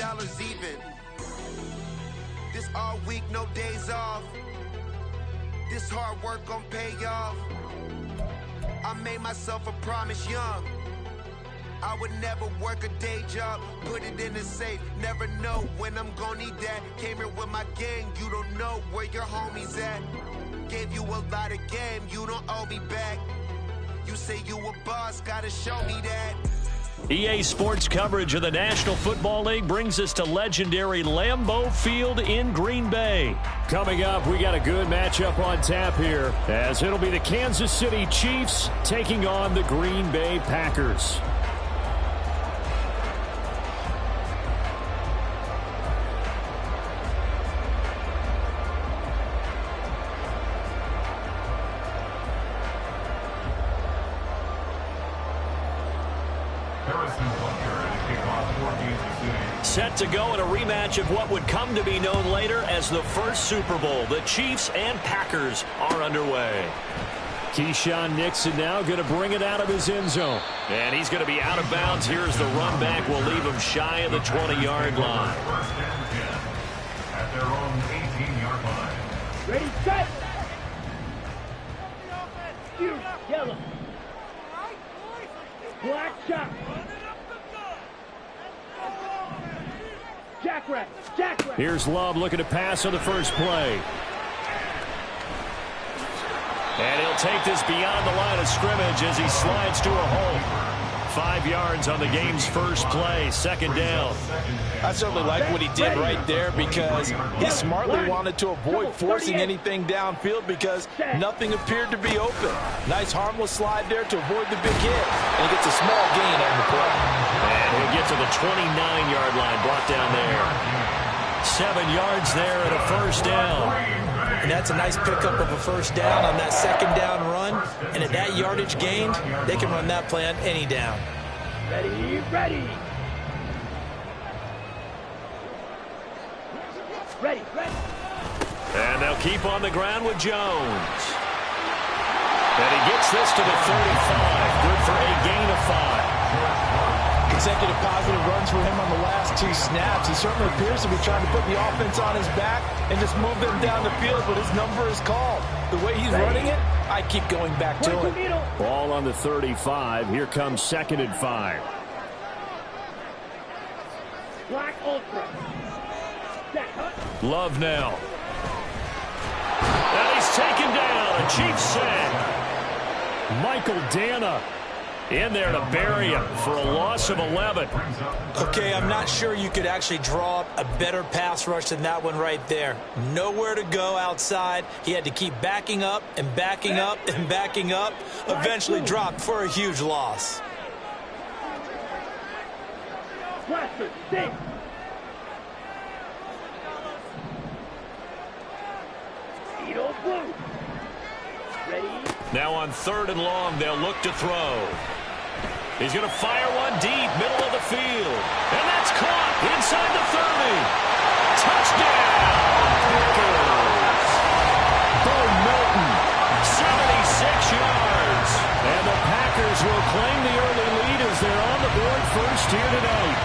$10 even. This all week, no days off. This hard work gon' pay off. I made myself a promise young. I would never work a day job, put it in the safe, never know when I'm gon' need that. Came here with my gang, you don't know where your homies at. Gave you a lot of game, you don't owe me back. You say you a boss, gotta show me that. EA Sports coverage of the National Football League brings us to legendary Lambeau Field in Green Bay. Coming up, we got a good matchup on tap here, as it'll be the Kansas City Chiefs taking on the Green Bay Packers. Set to go in a rematch of what would come to be known later as the first Super Bowl. The Chiefs and Packers are underway. Keyshawn Nixon now going to bring it out of his end zone. And he's going to be out of bounds. Here's the run back. Will leave him shy of the 20-yard line. At their own 18-yard line. Ready, set. Yellow. Black shot. Jackrabbit. Jackrabbit. Here's Love looking to pass on the first play. And he'll take this beyond the line of scrimmage as he slides to a hole. 5 yards on the game's first play, second down. I certainly like what he did right there because he smartly wanted to avoid forcing anything downfield because nothing appeared to be open. Nice harmless slide there to avoid the big hit, and he gets a small gain on the play. And he'll get to the 29-yard line, brought down there. 7 yards there and a first down. And that's a nice pickup of a first down on that second down run. And at that yardage gained, they can run that play on any down. Ready, ready. Ready, ready. And they'll keep on the ground with Jones. And he gets this to the 35. Good for a gain of 5. Consecutive positive runs for him on the last 2 snaps. He certainly appears to be trying to put the offense on his back and just move them down the field, but his number is called. The way he's running it, I keep going back to him. Ball on the 35. Here comes 2nd and 5. Black ultra. Love now. And he's taken down. A Chiefs sack. Michael Dana in there to bury him for a loss of 11. Okay, I'm not sure you could actually draw up a better pass rush than that one right there. Nowhere to go outside. He had to keep backing up and backing up and backing up. Eventually dropped for a huge loss. Blaster, six. Edo blue. Ready. Now on 3rd and long, they'll look to throw. He's going to fire one deep, middle of the field. And that's caught inside the 30. Touchdown, Packers. Bo Melton, 76 yards. And the Packers will claim the early lead as they're on the board first here tonight.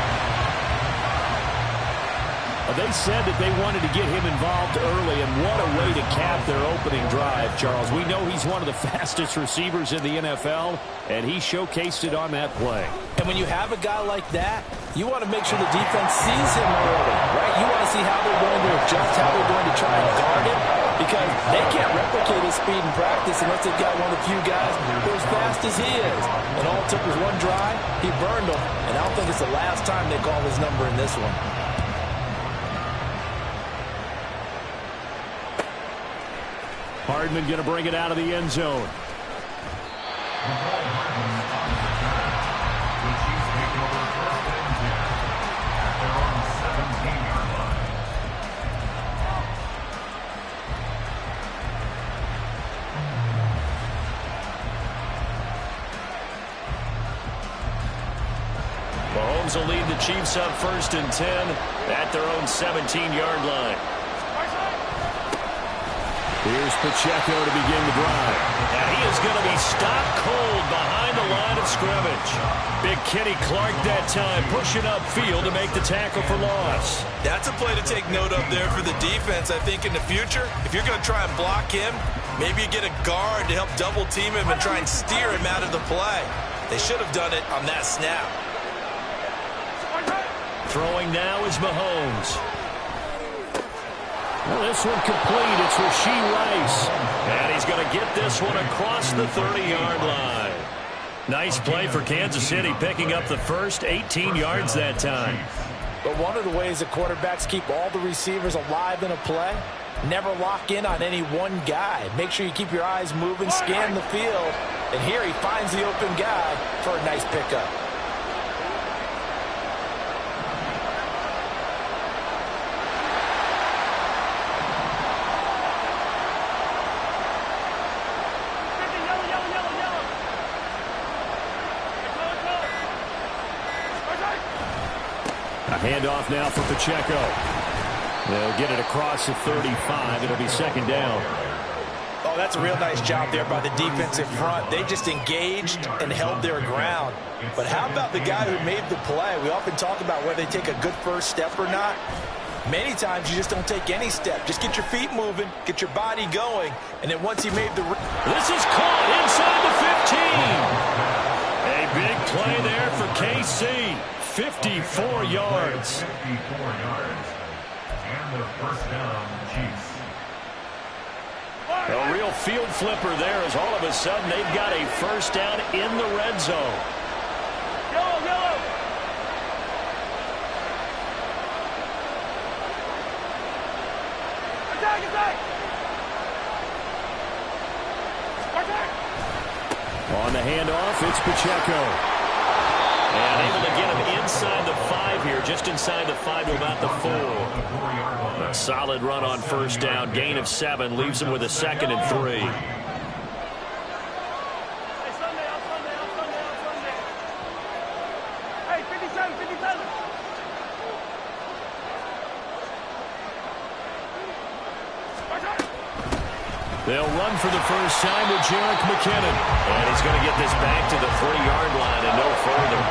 They said that they wanted to get him involved early, and what a way to cap their opening drive, Charles. We know he's one of the fastest receivers in the NFL, and he showcased it on that play. And when you have a guy like that, you want to make sure the defense sees him early, right? You want to see how they're going to adjust, how they're going to try and guard him, because they can't replicate his speed in practice unless they've got one of the few guys who are as fast as he is. And all it took was one drive, he burned them, and I don't think it's the last time they call his number in this one. Hardman going to bring it out of the end zone. Mahomes will lead the Chiefs up 1st and 10 at their own 17-yard line. Here's Pacheco to begin the drive. And he is going to be stopped cold behind the line of scrimmage. Big Kenny Clark that time pushing upfield to make the tackle for loss. That's a play to take note of there for the defense. I think in the future, if you're going to try and block him, maybe you get a guard to help double team him and try and steer him out of the play. They should have done it on that snap. Throwing now is Mahomes. Well, this one complete. It's Rashee Rice. And he's going to get this one across the 30-yard line. Nice play for Kansas City, picking up the first 18 yards that time. But one of the ways that quarterbacks keep all the receivers alive in a play, never lock in on any one guy. Make sure you keep your eyes moving, scan the field. And here he finds the open guy for a nice pickup. Handoff now for Pacheco. They'll get it across the 35. It'll be second down. Oh, that's a real nice job there by the defensive front. They just engaged and held their ground. But how about the guy who made the play? We often talk about whether they take a good first step or not. Many times you just don't take any step. Just get your feet moving, get your body going, and then once he made the... This is caught inside the 15. A big play there for KC. 54 yards. 54 yards. And the first down, Chiefs. A real field flipper there as all of a sudden they've got a first down in the red zone. Yellow, yellow. Attack, attack. Attack. On the handoff, it's Pacheco. And able to get him inside the 5 here, just inside the 5 to about the 4. Solid run on first down, gain of 7, leaves him with a second and 3. Hey, Sunday, out Sunday, out Sunday, out Sunday. Hey, 57, 57. They'll run for the first time with Jerick McKinnon. And he's going to get this back to the 3-yard line and no further.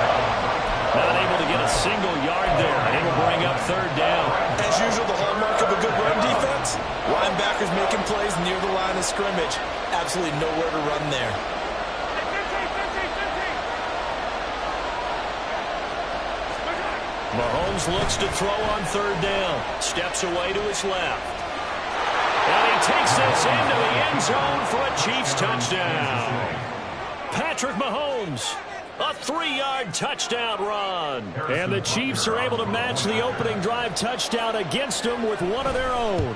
Not able to get a single yard there. And it'll bring up third down. As usual, the hallmark of a good run defense, linebackers making plays near the line of scrimmage. Absolutely nowhere to run there. Mahomes looks to throw on third down. Steps away to his left. And he takes this into the end zone for a Chiefs touchdown. Patrick Mahomes, a 3-yard touchdown run. And the Chiefs are able to match the opening drive touchdown against them with one of their own.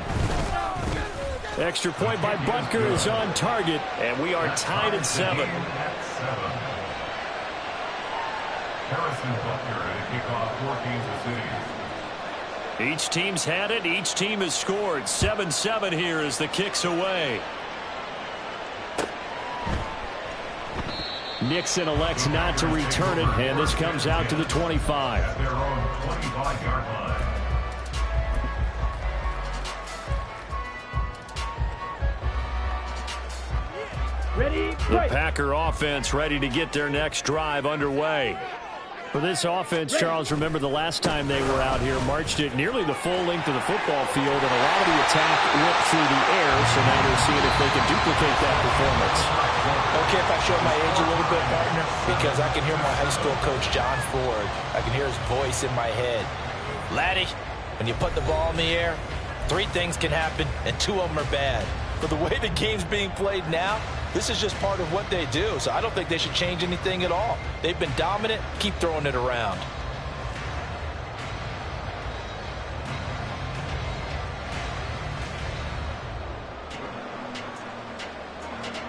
Extra point by Butker is on target, and we are tied at 7. Harrison Butker to kick off for Kansas City. Each team's had it. Each team has scored. 7-7 here as the kick's away. Nixon elects not to return it, and this comes out to the 25. At their own 25-yard line. Ready, The right. Packer offense ready to get their next drive underway. For this offense, Charles, remember the last time they were out here, marched it nearly the full length of the football field, and a lot of the attack went through the air, so now they're seeing if they can duplicate that performance. Okay, if I show my age a little bit, partner, because I can hear my high school coach, John Ford. I can hear his voice in my head. Laddie, when you put the ball in the air, 3 things can happen, and 2 of them are bad. But the way the game's being played now, this is just part of what they do, so I don't think they should change anything at all. They've been dominant. Keep throwing it around.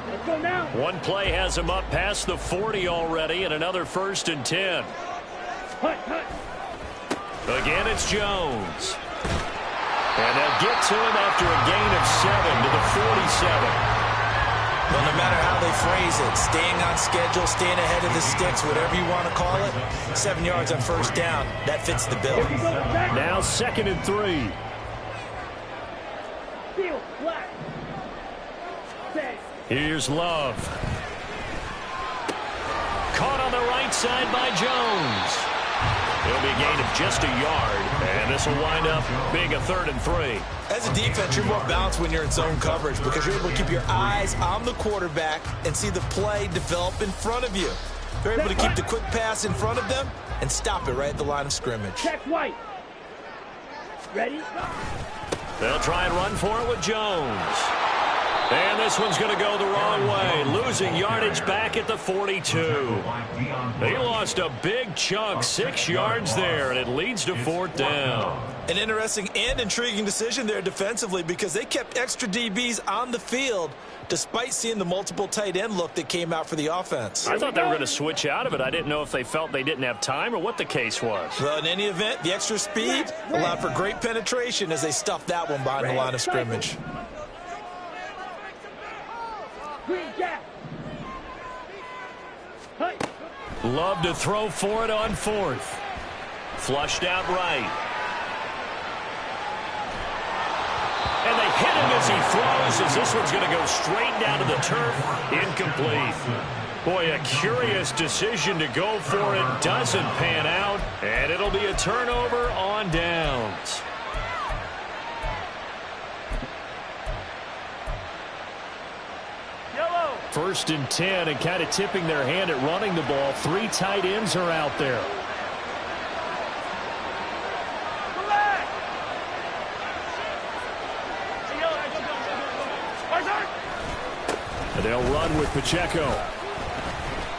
Let's go now. One play has him up past the 40 already, and another 1st and 10. Hut, hut. Again, it's Jones. And they'll get to him after a gain of 7 to the 47. Well, no matter how they phrase it, staying on schedule, staying ahead of the sticks, whatever you want to call it, 7 yards on first down, that fits the bill. Now 2nd and 3. Field, flat. Here's Love. Caught on the right side by Jones. It'll be a gain of just a yard, and this will wind up being a 3rd and 3. As a defense, you're more balanced when you're in zone coverage because you're able to keep your eyes on the quarterback and see the play develop in front of you. You're able to keep the quick pass in front of them and stop it right at the line of scrimmage. Check White. Ready? They'll try and run for it with Jones. And this one's going to go the wrong way, losing yardage back at the 42. They lost a big chunk, 6 yards there, and it leads to 4th down. An interesting and intriguing decision there defensively because they kept extra DBs on the field despite seeing the multiple tight end look that came out for the offense. I thought they were going to switch out of it. I didn't know if they felt they didn't have time or what the case was. Well, in any event, the extra speed allowed for great penetration as they stuffed that one behind the line of scrimmage. Love to throw for it on 4th. Flushed out right. And they hit him as he throws, as this one's going to go straight down to the turf. Incomplete. Boy, a curious decision to go for it. Doesn't pan out, and it'll be a turnover on downs. Yellow. 1st and 10, and kind of tipping their hand at running the ball. 3 tight ends are out there. And they'll run with Pacheco.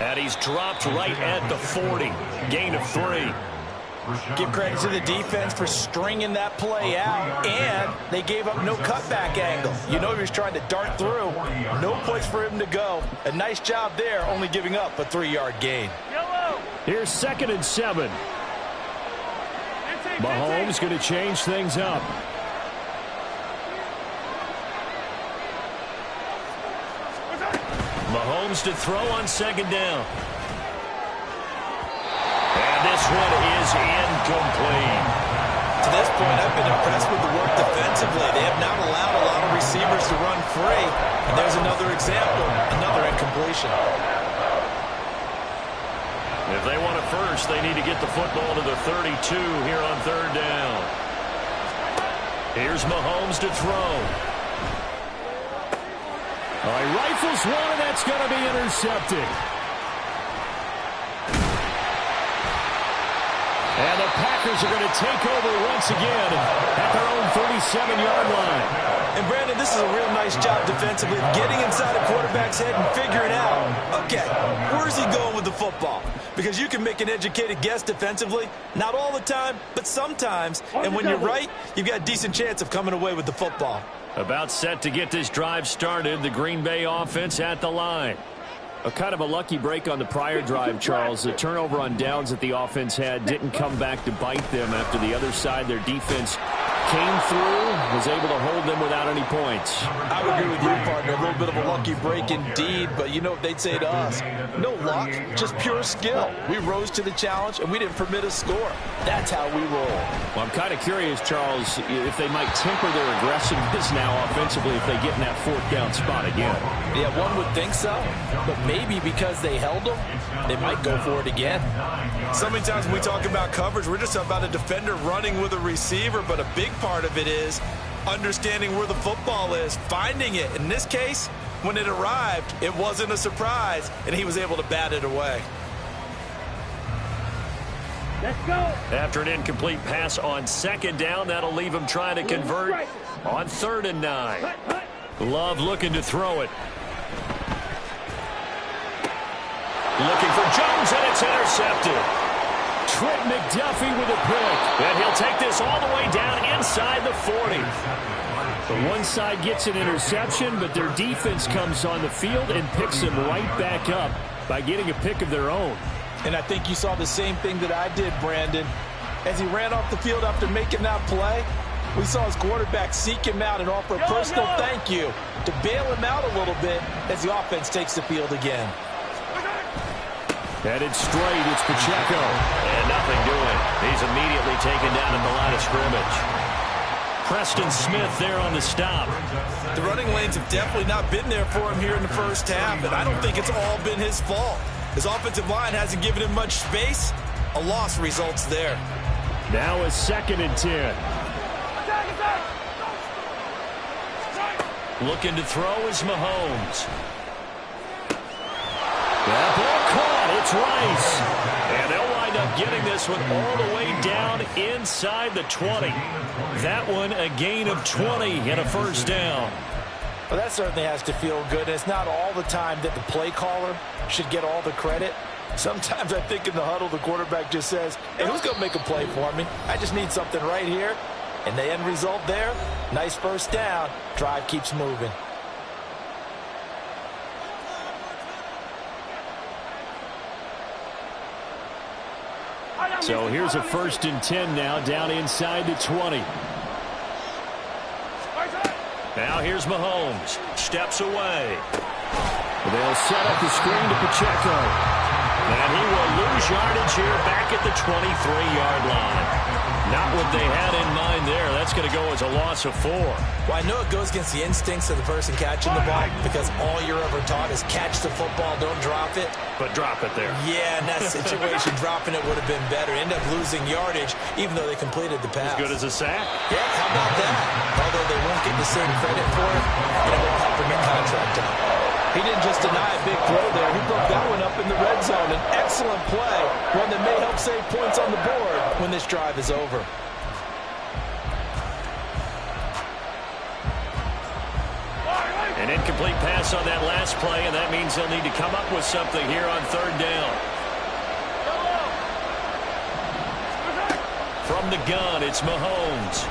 And he's dropped right at the 40. Gain of 3. Give credit to the defense for stringing that play out, and they gave up no cutback angle. You know he was trying to dart through. No place for him to go. A nice job there, only giving up a 3-yard gain. Yellow. Here's 2nd and 7. Mahomes going to change things up. Mahomes to throw on 2nd down. And this one is incomplete. To this point, I've been impressed with the work defensively. They have not allowed a lot of receivers to run free. And there's another example, another incompletion. If they want a first, they need to get the football to the 32 here on 3rd down. Here's Mahomes to throw. All right, rifles one, and that's going to be intercepted. And the Packers are going to take over once again at their own 37-yard line. And, Brandon, this is a real nice job defensively, getting inside a quarterback's head and figuring out, okay, where's he going with the football? Because you can make an educated guess defensively, not all the time, but sometimes. And when you're right, you've got a decent chance of coming away with the football. About set to get this drive started, the Green Bay offense at the line. A kind of a lucky break on the prior drive, Charles. The turnover on downs that the offense had didn't come back to bite them after the other side. Their defense came through, was able to hold them without any points. I would agree with you, partner. A little bit of a lucky break indeed, but you know what they'd say to us? No luck, just pure skill. We rose to the challenge, and we didn't permit a score. That's how we roll. Well, I'm kind of curious, Charles, if they might temper their aggressiveness now offensively if they get in that 4th down spot again. Yeah, one would think so, but maybe because they held them, they might go for it again. So many times when we talk about coverage, we're just about a defender running with a receiver, but a big part of it is understanding where the football is, finding it. In this case, when it arrived, it wasn't a surprise, and he was able to bat it away. Let's go. After an incomplete pass on 2nd down, that'll leave him trying to convert on 3rd and 9. Love looking to throw it. Looking for Jones, and it's intercepted. Trent McDuffie with a pick. And he'll take this all the way down inside the 40. The one side gets an interception, but their defense comes on the field and picks him right back up by getting a pick of their own. And I think you saw the same thing that I did, Brandon. As he ran off the field after making that play, we saw his quarterback seek him out and offer a personal thank you to bail him out a little bit as the offense takes the field again. Headed straight, it's Pacheco. And nothing doing. He's immediately taken down at the line of scrimmage. Preston Smith there on the stop. The running lanes have definitely not been there for him here in the first half, and I don't think it's all been his fault. His offensive line hasn't given him much space. A loss results there. Now a 2nd and 10. Looking to throw is Mahomes. That ball caught. It's Rice. And they'll wind up getting this one all the way down inside the 20. That one a gain of 20 and a first down. Well, that certainly has to feel good. And it's not all the time that the play caller should get all the credit. Sometimes I think in the huddle, the quarterback just says, hey, who's going to make a play for me? I just need something right here. And the end result there, nice first down. Drive keeps moving. So here's a 1st and 10 now, down inside the 20. Now here's Mahomes. Steps away. They'll set up the screen to Pacheco. And he will lose yardage here back at the 23-yard line. Not what they had in mind there. That's going to go as a loss of 4. Well, I know it goes against the instincts of the person catching the ball because all you're ever taught is catch the football, don't drop it. But drop it there. Yeah, in that situation, dropping it would have been better. End up losing yardage, even though they completed the pass. As good as a sack. Yeah, how about that? Although they won't get the same credit for it, it won't help them get contract out. He didn't just deny a big throw there. He broke that one up in the red zone. An excellent play, one that may help save points on the board when this drive is over. An incomplete pass on that last play, and that means they'll need to come up with something here on 3rd down. From the gun, it's Mahomes.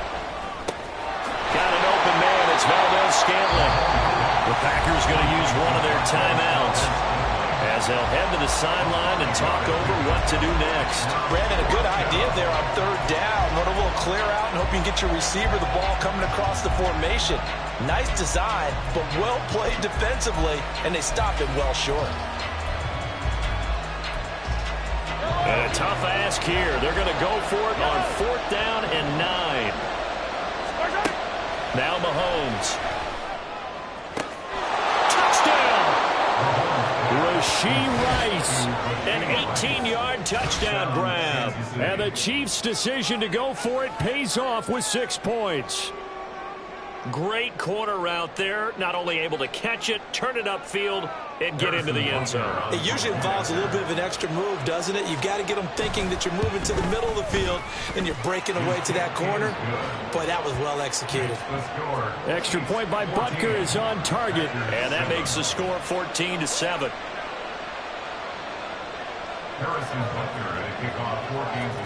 Got an open man. It's Valdez-Scantling. The Packers going to use one of their timeouts as they'll head to the sideline and talk over what to do next. Brandon, a good idea there on 3rd down. Run a little clear out and hope you can get your receiver the ball coming across the formation. Nice design, but well played defensively, and they stop it well short. And a tough ask here. They're going to go for it on 4th down and 9. Now Mahomes. Rashee Rice, an 18-yard touchdown grab. And the Chiefs' decision to go for it pays off with 6 points. Great corner route there. Not only able to catch it, turn it upfield, and get into the end zone. It usually involves a little bit of an extra move, doesn't it? You've got to get them thinking that you're moving to the middle of the field and you're breaking away to that corner. Boy, that was well executed. Extra point by Butker is on target, and that makes the score 14-7.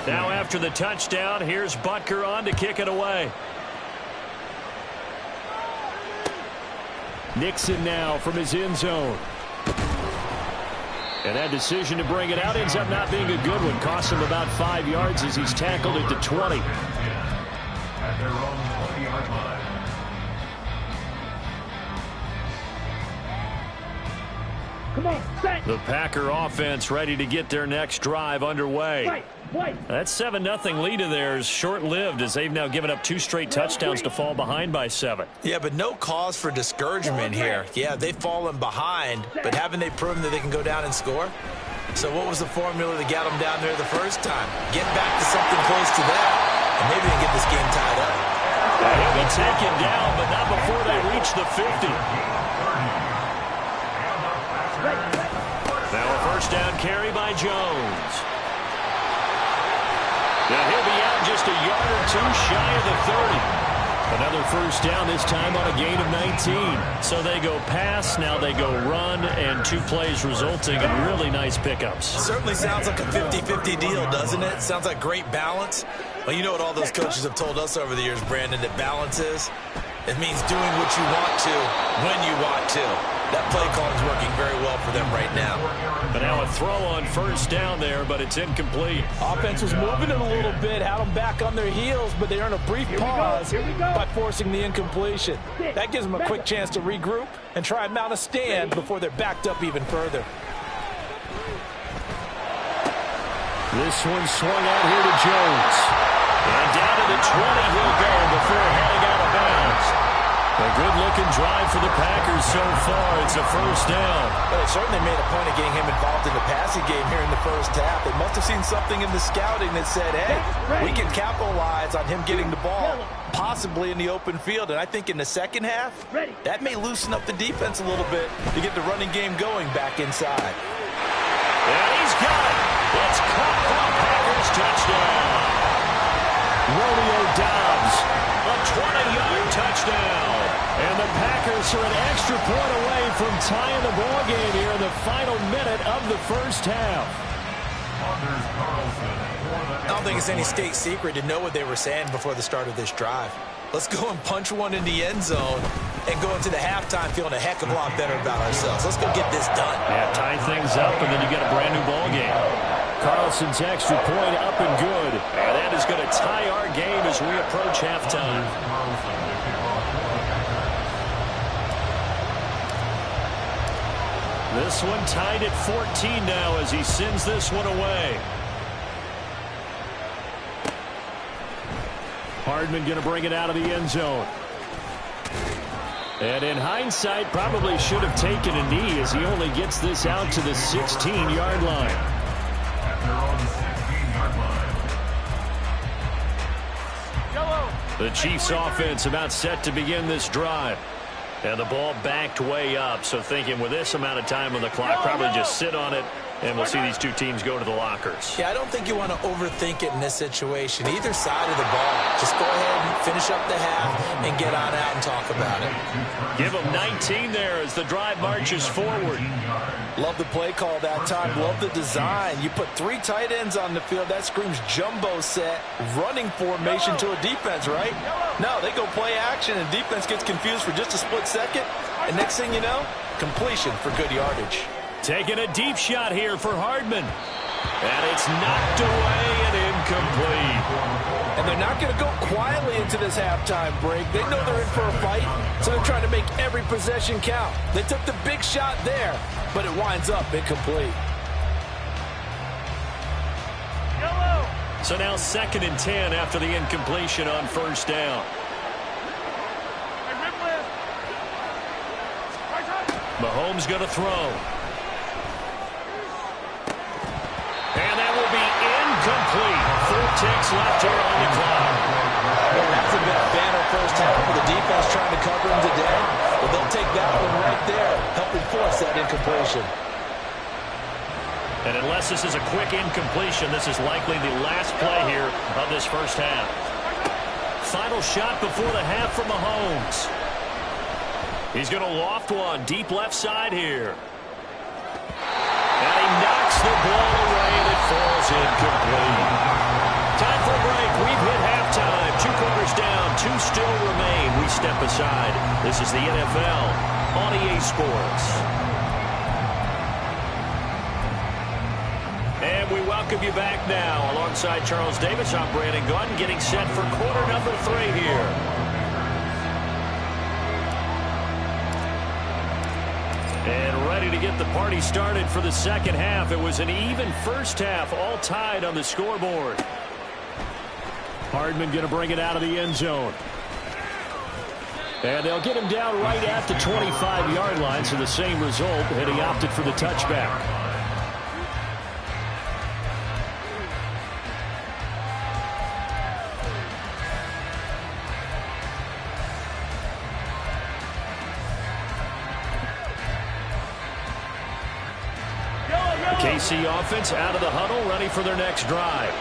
Now after the touchdown, here's Butker on to kick it away. Nixon now from his end zone. And that decision to bring it out ends up not being a good one. Costs him about 5 yards as he's tackled at the 20. At their own 20-yard line. Come on, set. The Packer offense ready to get their next drive underway. That 7-0 lead of theirs short-lived as they've now given up 2 straight touchdowns to fall behind by 7. Yeah, but no cause for discouragement here. Yeah, they've fallen behind, but haven't they proven that they can go down and score? So what was the formula that got them down there the first time? Get back to something close to that, and maybe they can get this game tied up. He'll be taken down, but not before they reach the 50. Now a first down carry by Jones. Now he'll be out just a yard or 2 shy of the 30. Another first down, this time on a gain of 19. So they go pass, now they go run, and 2 plays resulting in really nice pickups. Certainly sounds like a 50-50 deal, doesn't it? Sounds like great balance. Well, you know what all those coaches have told us over the years, Brandon, that balance is? It means doing what you want to, when you want to. That play call is working very well for them right now. But now a throw on first down there, but it's incomplete. Offense was moving it a little bit, had them back on their heels, but they earn a brief pause by forcing the incompletion. That gives them a quick chance to regroup and try and mount a stand before they're backed up even further. This one swung out here to Jones. And down to the 20 he'll go before heading out of bounds. A good-looking drive for the Packers so far. It's a first down. Well, they certainly made a point of getting him involved in the passing game here in the first half. They must have seen something in the scouting that said, hey, we can capitalize on him getting the ball, possibly in the open field. And I think in the second half, that may loosen up the defense a little bit to get the running game going back inside. And he's got it. It's caught for a Packers touchdown. Romeo Doubs, a 20-yard touchdown. And the Packers are an extra point away from tying the ball game here in the final minute of the first half. I don't think it's any state secret to know what they were saying before the start of this drive. Let's go and punch one in the end zone and go into the halftime feeling a heck of a lot better about ourselves. Let's go get this done. Yeah, tie things up, and then you get a brand-new ball game. Carlson's extra point up and good. And that is going to tie our game as we approach halftime. This one tied at 14 now as he sends this one away. Hardman going to bring it out of the end zone. And in hindsight, probably should have taken a knee as he only gets this out to the 16-yard line. The Chiefs offense about set to begin this drive. And the ball backed way up, so thinking with this amount of time on the clock, probably just sit on it, and we'll see these two teams go to the lockers. Yeah, I don't think you want to overthink it in this situation. Either side of the ball. Just go ahead and finish up the half and get on out and talk about it. Give them 19 there as the drive marches forward. Love the play call that time. Love the design. You put 3 tight ends on the field. That screams jumbo set, running formation to a defense, right? No, they go play action, and defense gets confused for just a split second. And next thing you know, completion for good yardage. Taking a deep shot here for Hardman. And it's knocked away and incomplete. And they're not going to go quietly into this halftime break. They know they're in for a fight, so they're trying to make every possession count. They took the big shot there, but it winds up incomplete. So now 2nd and 10 after the incompletion on first down. Mahomes going to throw. And that will be incomplete. 4 ticks left here on the clock. Well, that's a bit of banner first half with the defense trying to cover him today. Well, they'll take that one right there, helping force that incompletion. And unless this is a quick incompletion, this is likely the last play here of this first half. Final shot before the half from Mahomes. He's going to loft one deep left side here. And he knocks the ball away, and it falls incomplete. Time for a break. We've hit halftime. 2 quarters down, 2 still remain. We step aside. This is the NFL on EA Sports. And we welcome you back now. Alongside Charles Davis, I'm Brandon Gunn, getting set for quarter number 3 here. And ready to get the party started for the second half. It was an even first half, all tied on the scoreboard. Hardman going to bring it out of the end zone. And they'll get him down right at the 25-yard line, so the same result, and he opted for the touchback. KC offense out of the huddle, ready for their next drive.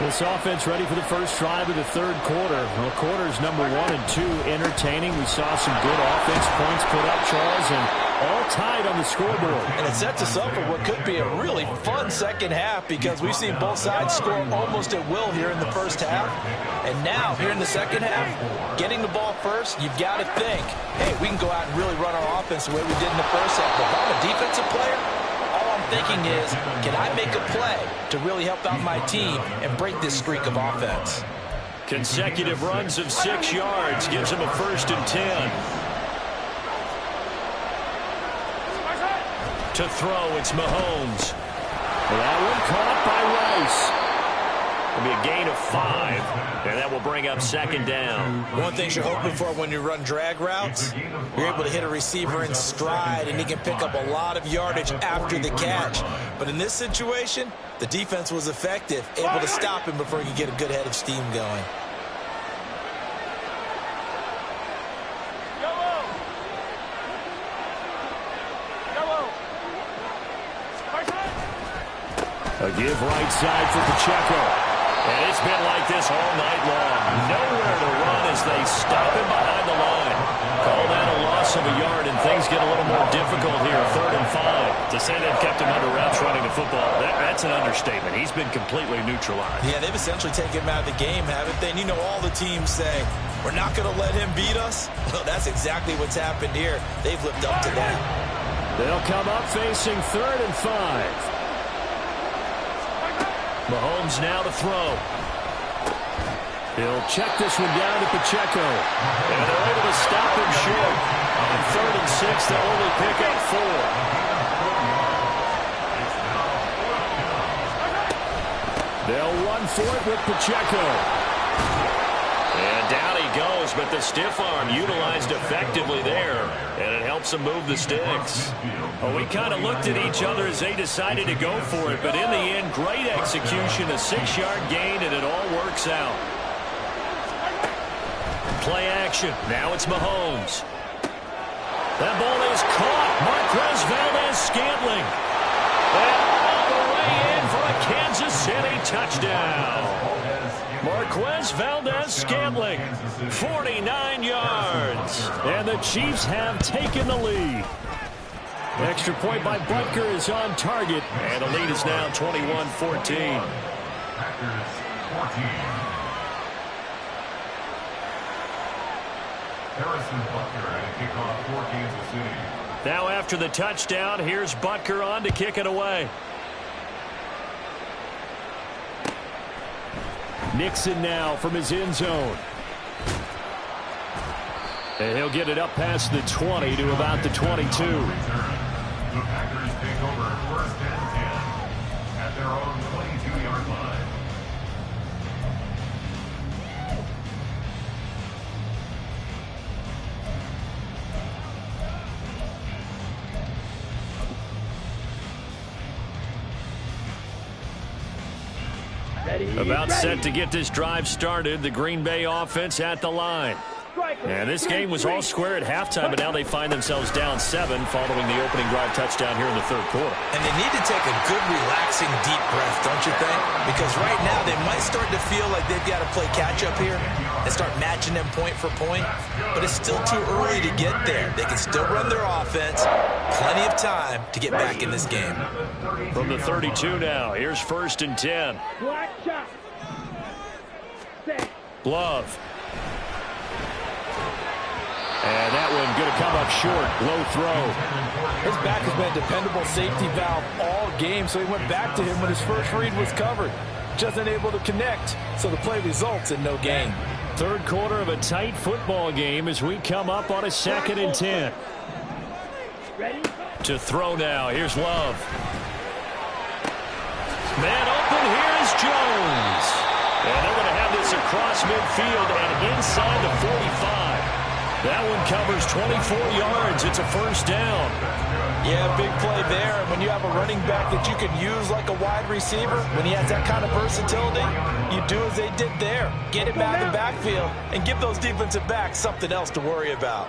This offense ready for the first drive of the 3rd quarter. Well, quarters number 1 and 2 entertaining. We saw some good offense points put up, Charles, and all tied on the scoreboard. And it sets us up for what could be a really fun second half because we've seen both sides score almost at will here in the first half. And now, here in the second half, getting the ball first, you've got to think, hey, we can go out and really run our offense the way we did in the first half. But if I'm a defensive player, thinking is, can I make a play to really help out my team and break this streak of offense? Consecutive runs of 6 yards gives him a 1st and 10. To throw, it's Mahomes. That one caught by Rice. It'll be a gain of 5, and that will bring up second down. One thing you're hoping for when you run drag routes, you're able to hit a receiver in stride, and he can pick up a lot of yardage after the catch. But in this situation, the defense was effective, able to stop him before he could get a good head of steam going. A give right side for Pacheco. And it's been like this all night long. Nowhere to run as they stop him behind the line. Call that a loss of a yard, and things get a little more difficult here. 3rd and 5. To say they've kept him under wraps running the football, that's an understatement. He's been completely neutralized. Yeah, they've essentially taken him out of the game, haven't they? And you know all the teams say, we're not going to let him beat us. Well, that's exactly what's happened here. They've lived up to that. They'll come up facing 3rd and 5. Mahomes now to throw. He'll check this one down to Pacheco. And they're able to stop him short. On 3rd and 6, they'll only pick up 4. They'll run for it with Pacheco. And down he goes, but the stiff arm utilized effectively there, and it helps him move the sticks. Well, we kind of looked at each other as they decided to go for it, but in the end, great execution, a 6-yard gain, and it all works out. Play action. Now it's Mahomes. That ball is caught. Marquez Valdes-Scantling. And all the way in for a Kansas City touchdown. Marquez Valdes-Scantling, 49 yards. And the Chiefs have taken the lead. Extra point by Butker is on target. And the lead is now 21-14. Packers 14. Harrison Butker at a kickoff for Kansas City. Now after the touchdown, here's Butker on to kick it away. Nixon now from his end zone. And he'll get it up past the 20 to about the 22. The Packers take over 1st and 10 at their own 22-yard line. About set to get this drive started. The Green Bay offense at the line. And this game was all square at halftime, but now they find themselves down 7 following the opening drive touchdown here in the 3rd quarter. And they need to take a good, relaxing, deep breath, don't you think? Because right now they might start to feel like they've got to play catch-up here and start matching them point for point. But it's still too early to get there. They can still run their offense. Plenty of time to get back in this game. From the 32 now, here's 1st and 10. Glove. And that one going to come up short. Low throw. His back has been a dependable safety valve all game, so he went back to him when his first read was covered. Just unable to connect, so the play results in no gain. 3rd quarter of a tight football game as we come up on a 2nd and 10. To throw now. Here's Love. Man open. Here's Jones. And they're going to have this across midfield and inside the 45. That one covers 24 yards. It's a 1st down. Yeah, big play there. And when you have a running back that you can use like a wide receiver, when he has that kind of versatility, you do as they did there. Get him out of the backfield and give those defensive backs something else to worry about.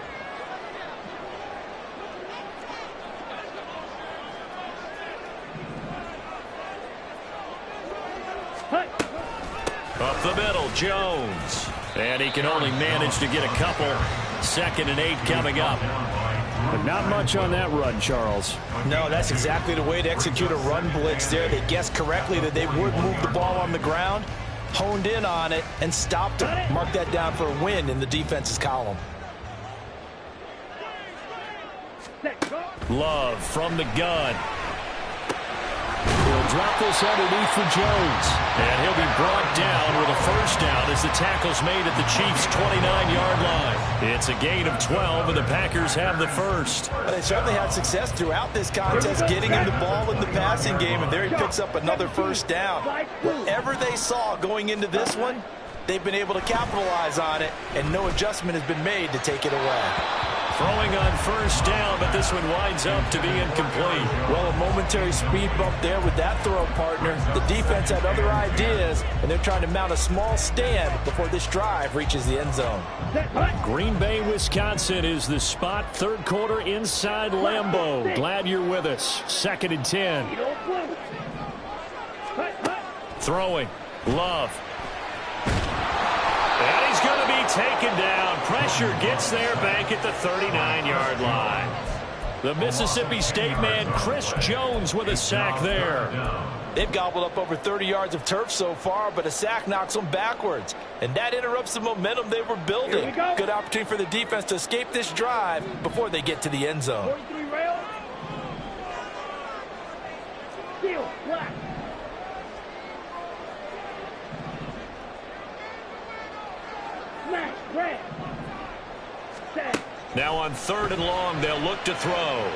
Up the middle, Jones. And he can only manage to get a couple. 2nd and 8 coming up. But not much on that run, Charles. No, that's exactly the way to execute a run blitz there. They guessed correctly that they would move the ball on the ground, honed in on it, and stopped it. Mark that down for a win in the defense's column. Love from the gun. He'll drop this underneath for Jones. And he'll be brought down with a first down as the tackle's made at the Chiefs' 29-yard line. It's a gain of 12, and the Packers have the first. Well, they certainly had success throughout this contest getting him the ball in the passing game, and there he picks up another first down. Whatever they saw going into this one, they've been able to capitalize on it, and no adjustment has been made to take it away. Throwing on first down, but this one winds up to be incomplete. Well, a momentary speed bump there with that throw, partner. The defense had other ideas, and they're trying to mount a small stand before this drive reaches the end zone. Green Bay, Wisconsin is the spot. Third quarter inside Lambeau. Glad you're with us. 2nd and 10. Throwing. Love. And he's going to be taken down. Pressure gets there back at the 39-yard line. The Mississippi State man, Chris Jones, with a sack there. They've gobbled up over 30 yards of turf so far, but a sack knocks them backwards. And that interrupts the momentum they were building. Good opportunity for the defense to escape this drive before they get to the end zone. 43 rail. Steel, black. Smash, red. Set. Now on 3rd and long, they'll look to throw.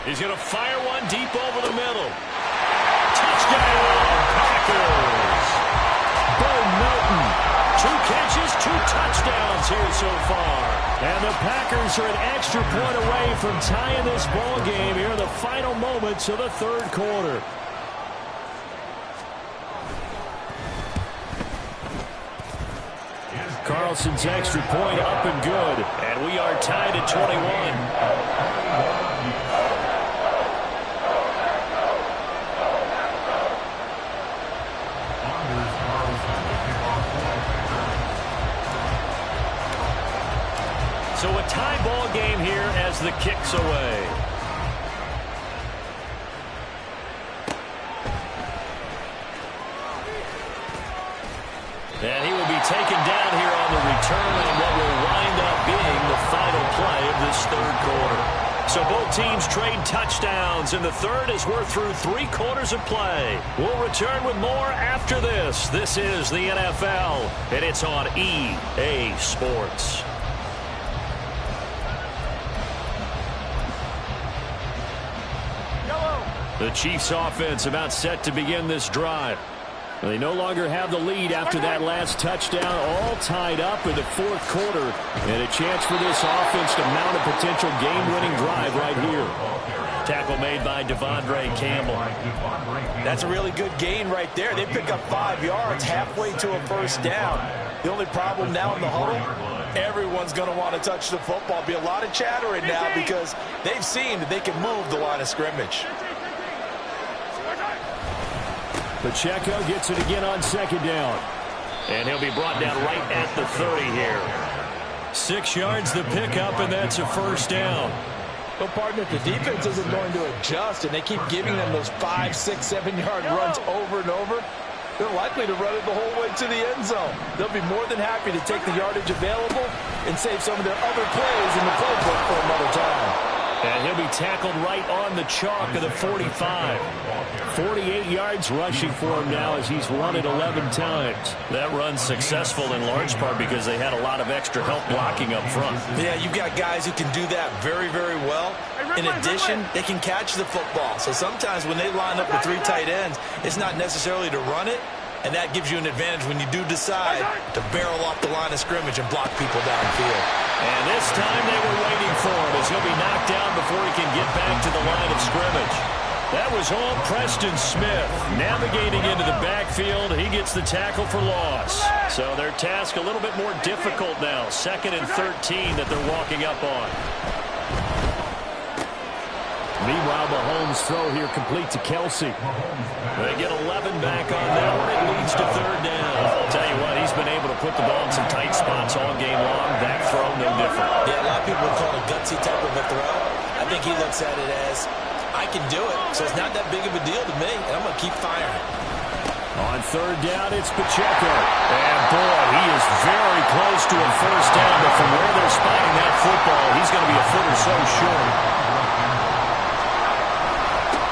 He's going to fire one deep over the middle. Touchdown, Packers! Bo Melton, 2 catches, 2 touchdowns here so far. And the Packers are an extra point away from tying this ball game here in the final moments of the 3rd quarter. Carlson's extra point up and good. And we are tied at 21. So a tie ball game here as the kick's away. And he will be taken down here on the return on what will wind up being the final play of this 3rd quarter. So both teams trade touchdowns, and the 3rd as we're through 3 quarters of play. We'll return with more after this. This is the NFL, and it's on EA Sports. The Chiefs offense about set to begin this drive. They no longer have the lead after that last touchdown, all tied up in the 4th quarter. And a chance for this offense to mount a potential game-winning drive right here. Tackle made by Devondre Campbell. That's a really good gain right there. They pick up 5 yards halfway to a first down. The only problem now in the huddle, everyone's going to want to touch the football. Be a lot of chattering now because they've seen that they can move the line of scrimmage. Pacheco gets it again on 2nd down. And he'll be brought down right at the 30 here. 6 yards the pickup, and that's a first down. Well, partner, if the defense isn't going to adjust and they keep giving them those 5, 6, 7-yard runs over and over, they're likely to run it the whole way to the end zone. They'll be more than happy to take the yardage available and save some of their other plays in the playbook for another time. And he'll be tackled right on the chalk of the 45. 48 yards rushing for him now as he's run it 11 times. That run's successful in large part because they had a lot of extra help blocking up front. Yeah, you've got guys who can do that very, very well. In addition, they can catch the football. So sometimes when they line up with 3 tight ends, it's not necessarily to run it, and that gives you an advantage when you do decide to barrel off the line of scrimmage and block people downfield. And this time they were waiting for him as he'll be knocked down before he can get back to the line of scrimmage. That was all Preston Smith. Navigating into the backfield, he gets the tackle for loss. So their task a little bit more difficult now. 2nd and 13 that they're walking up on. Meanwhile, Mahomes' throw here complete to Kelsey. They get 11 back on that one. It leads to 3rd down. I'll tell you what, he's been able to put the ball in some tight spots all game long. That throw, no different. Yeah, a lot of people would call it a gutsy type of a throw. I think he looks at it as, I can do it, so it's not that big of a deal to me, and I'm going to keep firing. On 3rd down, it's Pacheco. And, boy, he is very close to a first down, but from where they're spotting that football, he's going to be a foot or so short.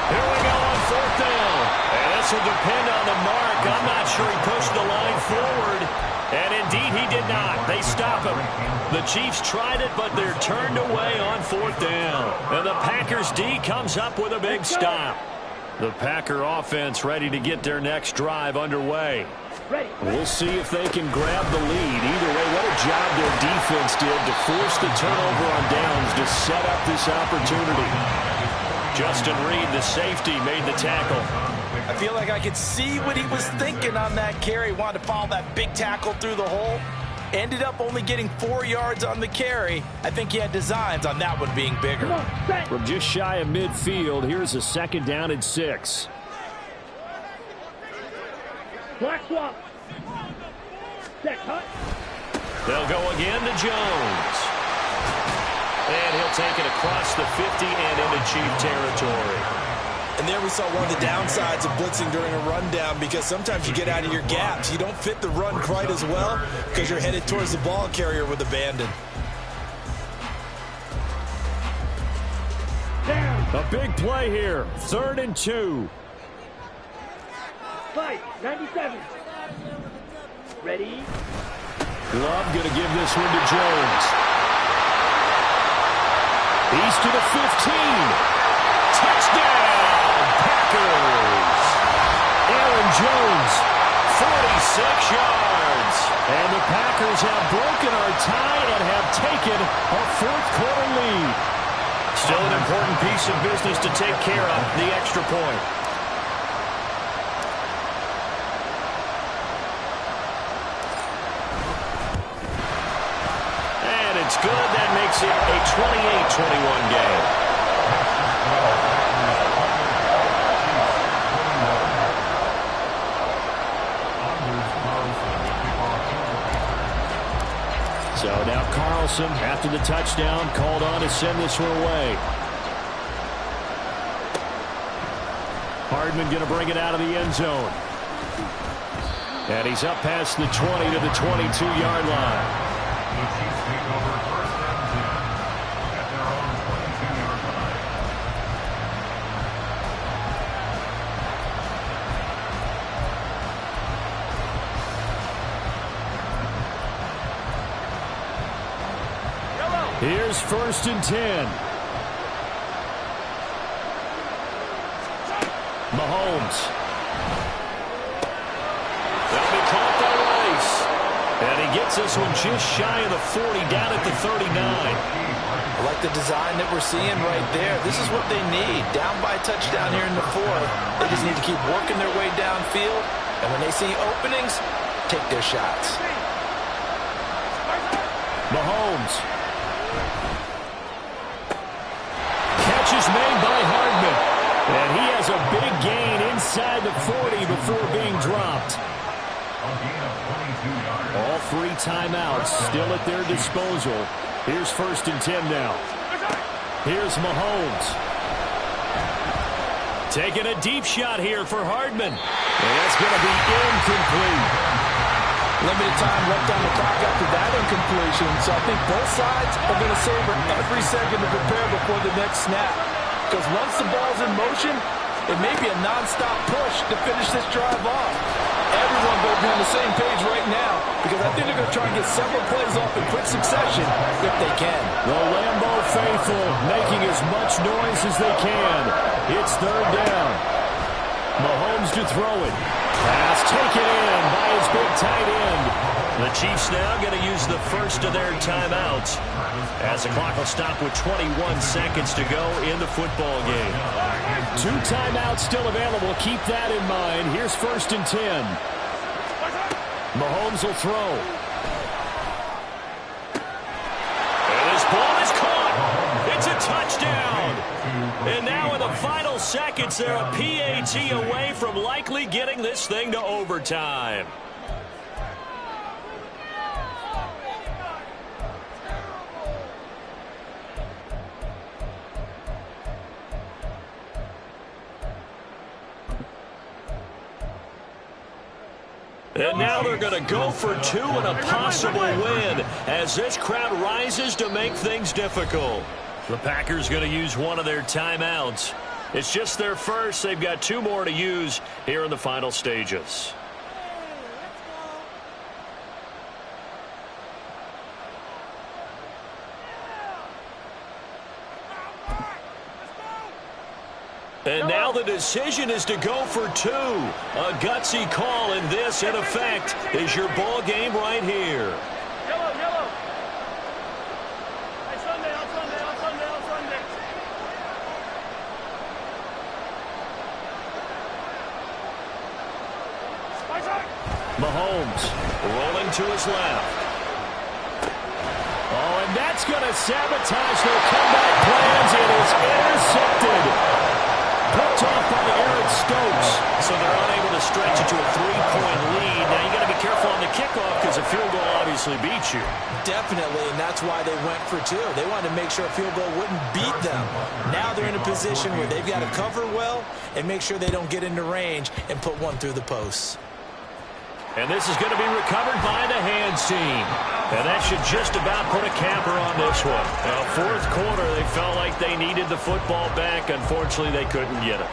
Here we go on 4th down. And this This will depend on the mark. I'm not sure he pushed the line forward. And indeed, he did not. They stop him. The Chiefs tried it, but they're turned away on 4th down. And the Packers D comes up with a big stop. The Packer offense ready to get their next drive underway. We'll see if they can grab the lead. Either way, what a job their defense did to force the turnover on downs to set up this opportunity. Justin Reed, the safety, made the tackle. I feel like I could see what he was thinking on that carry. Wanted to follow that big tackle through the hole. Ended up only getting 4 yards on the carry. I think he had designs on that one being bigger. From just shy of midfield, here's a 2nd down and 6. Black swap. Set cut. They'll go again to Jones. And he'll take it across the 50 and into Chief territory. And there we saw one of the downsides of blitzing during a rundown, because sometimes you get out of your gaps. You don't fit the run quite as well because you're headed towards the ball carrier with abandon. A big play here. 3rd and 2. Fight. 97. Ready. Love going to give this one to Jones. He's to the 15. Touchdown, Packers. Aaron Jones, 46 yards. And the Packers have broken our tie and have taken a 4th quarter lead. Still an important piece of business to take care of, the extra point. And it's good. That makes it a 28-21 game. So now Carlson, after the touchdown, called on to send this one away. Hardman going to bring it out of the end zone. And he's up past the 20 to the 22-yard line. The Chiefs take over 1st and 10 at their own 22-yard line. Here's 1st and 10. Mahomes. That'll be caught by Rice. And he gets this one just shy of the 40, down at the 39. I like the design that we're seeing right there. This is what they need. Down by a touchdown here in the 4th. They just need to keep working their way downfield. And when they see openings, take their shots. Mahomes. Catch is made by Hardman. And he has a big gain inside the 40 before being dropped. All 3 timeouts still at their disposal. Here's 1st and 10 now. Here's Mahomes. Taking a deep shot here for Hardman. And that's going to be incomplete. Limited time left on the clock after that incompletion, so I think both sides are going to savor every second to prepare before the next snap. Because once the ball's in motion, it may be a non-stop push to finish this drive off. Everyone will be on the same page right now, because I think they're going to try and get several plays off in quick succession if they can. The Lambeau faithful making as much noise as they can. It's 3rd down. Mahomes to throw it. Pass taken in by his big tight end. The Chiefs now going to use the first of their timeouts as the clock will stop with 21 seconds to go in the football game. 2 timeouts still available. Keep that in mind. Here's 1st and 10. Mahomes will throw. And his ball is caught. It's a touchdown. And now in the final seconds, they're a PAT away from likely getting this thing to overtime. And now they're going to go for 2 and a possible win as this crowd rises to make things difficult. The Packers going to use one of their timeouts. It's just their first. They've got 2 more to use here in the final stages. And now the decision is to go for 2. A gutsy call, and this, in effect, is your ball game right here. Yellow, yellow. Hey, Sunday. Mahomes rolling to his left. Oh, and that's going to sabotage their comeback plans. It is intercepted. Picked off by Aaron Stokes. So they're unable to stretch it to a 3-point lead. Now you got to be careful on the kickoff because a field goal obviously beats you. Definitely, and that's why they went for 2. They wanted to make sure a field goal wouldn't beat them. Now they're in a position where they've got to cover well and make sure they don't get into range and put one through the posts. And this is going to be recovered by the hands team. And that should just about put a capper on this one. Now, 4th quarter, they felt like they needed the football back. Unfortunately, they couldn't get it.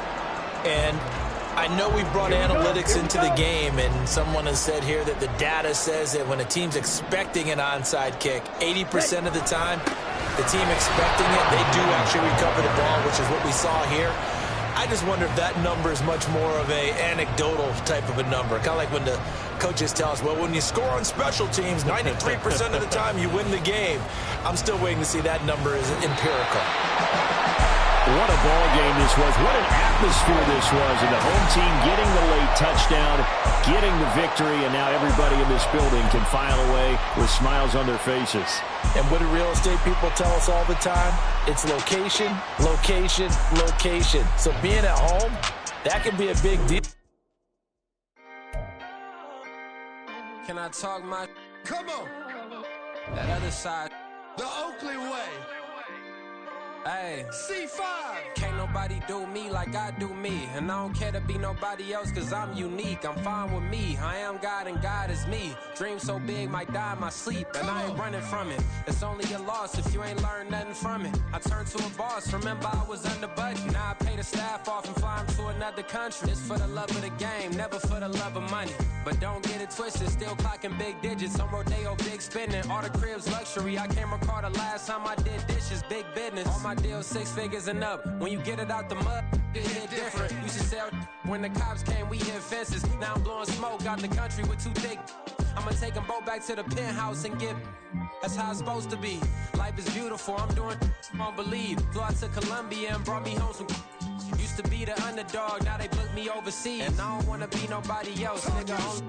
And I know we brought analytics into the game, and someone has said here that the data says that when a team's expecting an onside kick, 80% of the time, the team expecting it, they do actually recover the ball, which is what we saw here. I just wonder if that number is much more of a anecdotal type of a number. Kind of like when the coaches tell us, well, when you score on special teams, 93% of the time you win the game. I'm still waiting to see that number is empirical. What a ball game this was. What an atmosphere this was. And the home team getting the late touchdown, getting the victory, and now everybody in this building can file away with smiles on their faces. And what do real estate people tell us all the time? It's location, location, location. So being at home, that can be a big deal. Can I talk my... Come on. That other side. The Oakley way. Hey. C5. Can't nobody do me like I do me. And I don't care to be nobody else cause I'm unique. I'm fine with me. I am God and God is me. Dream so big might die in my sleep. And I ain't running from it. It's only a loss if you ain't learned nothing from it. I turned to a boss. Remember I was under budget. Now I pay the staff off and fly them to another country. It's for the love of the game, never for the love of money. But don't get it twisted. Still clocking big digits. On Rodeo, big spending. All the cribs luxury. I can't recall the last time I did dishes. Big business. All my deals 6 figures and up. When you get it out the mud, it hit different. Used to sell when the cops came, we hit fences. Now I'm blowing smoke out the country with 2 thick. I'ma take them both back to the penthouse and get. That's how it's supposed to be. Life is beautiful. I'm doing won't believe. Flew out to Colombia and brought me home some. Used to be the underdog, now they booked me overseas. And I don't wanna be nobody else, nigga.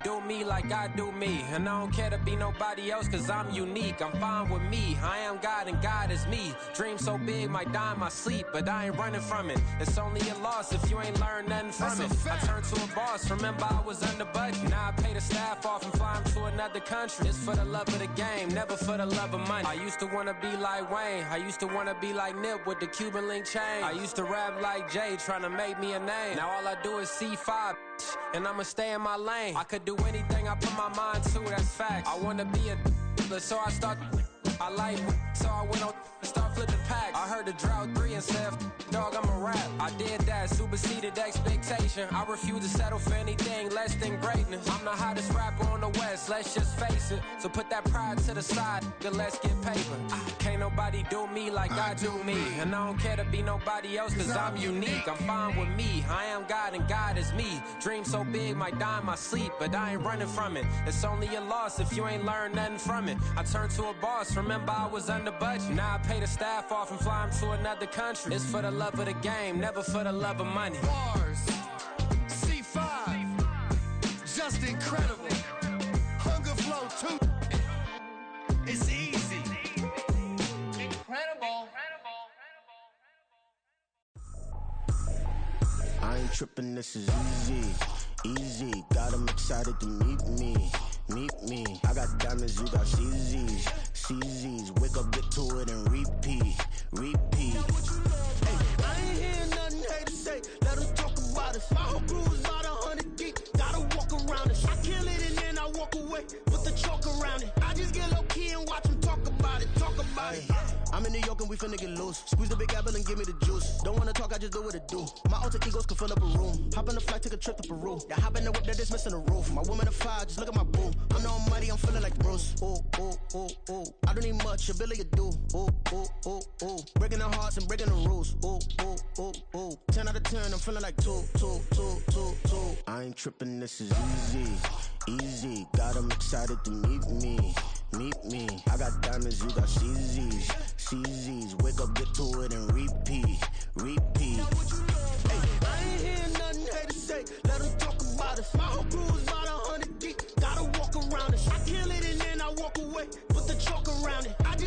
Do me like I do me. And I don't care to be nobody else cause I'm unique. I'm fine with me. I am God and God is me. Dream so big might die in my sleep. But I ain't running from it. It's only a loss if you ain't learned nothing from it. I turned to a boss. Remember I was under budget. Now I pay the staff off and fly them to another country. It's for the love of the game, never for the love of money. I used to wanna be like Wayne. I used to wanna be like Nip with the Cuban link chain. I used to rap like Jay trying to make me a name. Now all I do is C5 and I'ma stay in my lane. I could do anything I put my mind to, that's fact. I wanna be a so I start. I like so I went on and start flipping packs. I heard the drought 3 and said, dog, I'm a rap. I did that, superseded expectation. I refuse to settle for anything less than greatness. I'm the hottest rapper on the West, let's just face it. So put that pride to the side, then let's get paper. Can't nobody do me like I do me. And I don't care to be nobody else cause I'm unique. I'm fine with me, I am God and God is me. Dream so big might die in my sleep, but I ain't running from it. It's only a loss if you ain't learned nothing from it. I turned to a boss, remember I was under budget. Now I pay the staff off and fly them to another country. It's for the love of the game, never for the love of money. Bars. C5. Just incredible. Hunger flow 2. It's easy. Incredible. I ain't tripping, this is easy. Easy. Got them excited to meet me. Meet me. I got diamonds, you got CZs. CZs. Wake up, get to it, and repeat. Repeat. Hey, I ain't hearing nothing hate to say. Let them talk about us. My whole crew is about 100 deep. Gotta walk around it. I kill it and then I walk away with the chalk around it. I just get low key and watch them talk about it. Talk about it. I'm in New York and we finna get loose. Squeeze the big apple and give me the juice. Don't wanna talk, I just do what it do. My alter egos can fill up a room. Hop in the flight, take a trip to Peru. Yeah, hop in the whip that is missing the roof. My woman a fire, just look at my boo. I'm no money, I'm feeling like Bruce. Ooh, ooh, ooh, ooh. I don't need much, ability to do. Ooh, ooh, ooh, ooh. Breaking the hearts and breaking the rules. Ooh, ooh, ooh, ooh. 10 out of 10, I'm feeling like 2. I ain't tripping, this is easy. Got 'em excited to meet me. I got diamonds, you got CZs. Wake up, get to it and repeat. Hey, I ain't hearing nothing haters say. Let them talk about us. My whole crew is about 100 deep. Gotta walk around us. I kill it and then I walk away. Put the chalk around it. I just